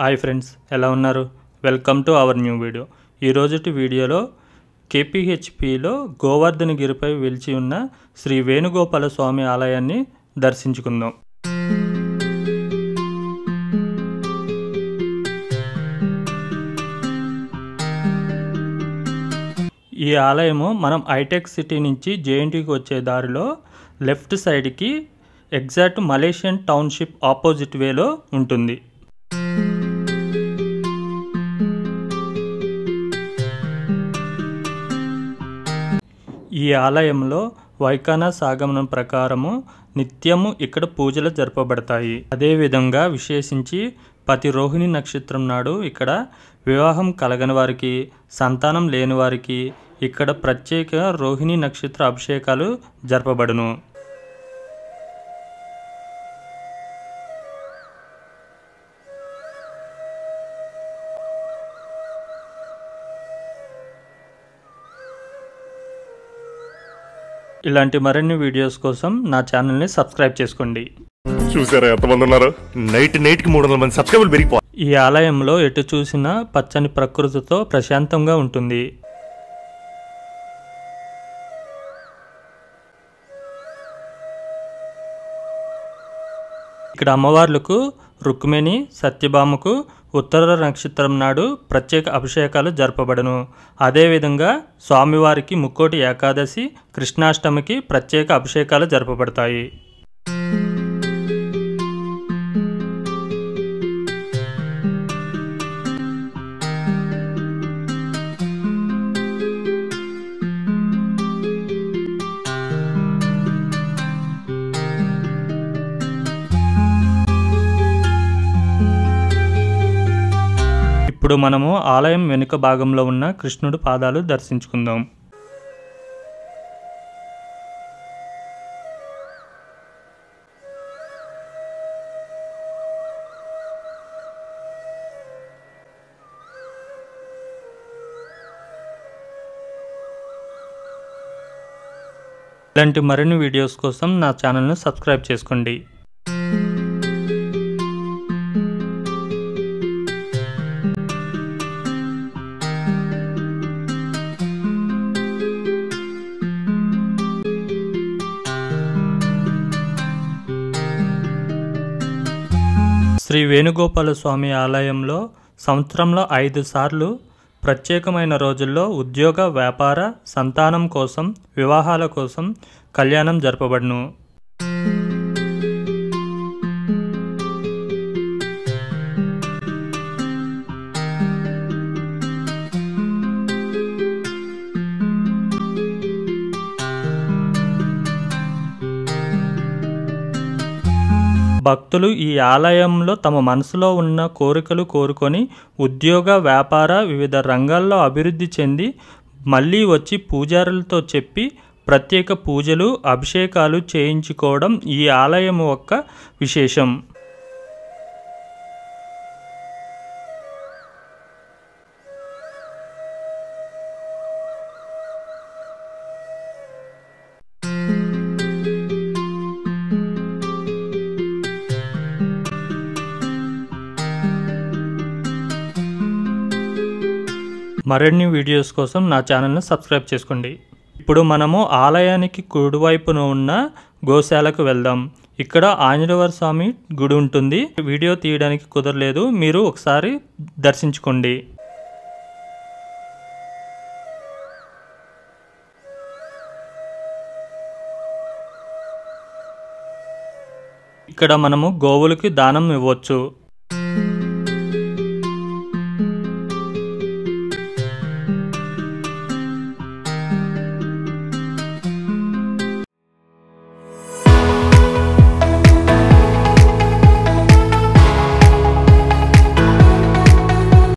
Hi friends, ఎలా ఉన్నారు? Welcome to our new video. ఈరోజుటి వీడియోలో కేపీహెచ్పిలో గోవర్ధనగిరిపై వెలిచి ఉన్న శ్రీ వేణుగోపాల స్వామి ఆలయాన్ని దర్శించుకుందాం. ఈ ఆలయము మనం హైటెక్ సిటీ నుంచి జేఎన్టీకి వచ్చే దారిలో లెఫ్ట్ సైడ్కి ఎగ్జాక్ట్ మలేషియన్ టౌన్షిప్ ఆపోజిట్ వేలో ఉంటుంది. ఈ ఆలయంలో వైఖానస ఆగమనం ప్రకారము నిత్యము ఇక్కడ పూజలు జరపబడతాయి. అదేవిధంగా విశేషించి ప్రతి రోహిణి నక్షత్రం నాడు ఇక్కడ వివాహం కలగని వారికి, సంతానం లేని వారికి ఇక్కడ ప్రత్యేక రోహిణి నక్షత్ర అభిషేకాలు జరపబడును. ఇలాంటి మరిన్ని వీడియోస్ కోసం నా ఛానల్ని సబ్స్క్రైబ్ చేసుకోండి. చూసారా ఎంతమంది ఉన్నారు? నైట్కి 300 మంది సబ్స్క్రైబర్లు పెరిగిపోయి. ఈ ఆలయంలో ఎటు చూసినా పచ్చని ప్రకృతితో ప్రశాంతంగా ఉంటుంది. ఇక్కడ అమ్మవార్లకు రుక్మిణి, సత్యభామకు ఉత్తర నక్షత్రం నాడు ప్రత్యేక అభిషేకాలు జరపబడును. అదేవిధంగా స్వామివారికి ముక్కోటి ఏకాదశి, కృష్ణాష్టమికి ప్రత్యేక అభిషేకాలు జరపబడతాయి. ఇప్పుడు మనము ఆలయం వెనుక భాగంలో ఉన్న కృష్ణుడి పాదాలు దర్శించుకుందాం. ఇలాంటి మరిన్ని వీడియోస్ కోసం నా ఛానల్ను సబ్స్క్రైబ్ చేసుకోండి. శ్రీ వేణుగోపాల స్వామి ఆలయంలో సంవత్సరంలో 5 సార్లు ప్రత్యేకమైన రోజుల్లో ఉద్యోగ, వ్యాపార, సంతానం కోసం, వివాహాల కోసం కళ్యాణం జరపబడును. భక్తులు ఈ ఆలయంలో తమ మనసులో ఉన్న కోరికలు కోరుకొని ఉద్యోగ, వ్యాపార, వివిధ రంగాల్లో అభివృద్ధి చెంది మళ్ళీ వచ్చి పూజారులతో చెప్పి ప్రత్యేక పూజలు, అభిషేకాలు చేయించుకోవడం ఈ ఆలయం యొక్క విశేషం. మరిన్ని వీడియోస్ కోసం నా ఛానల్ను సబ్స్క్రైబ్ చేసుకోండి. ఇప్పుడు మనము ఆలయానికి కుడివైపున ఉన్న గోశాలకు వెళ్దాం. ఇక్కడ ఆంజనేయ స్వామి గుడి ఉంటుంది. వీడియో తీయడానికి కుదరలేదు, మీరు ఒకసారి దర్శించుకోండి. ఇక్కడ మనము గోవులకి దానం ఇవ్వచ్చు.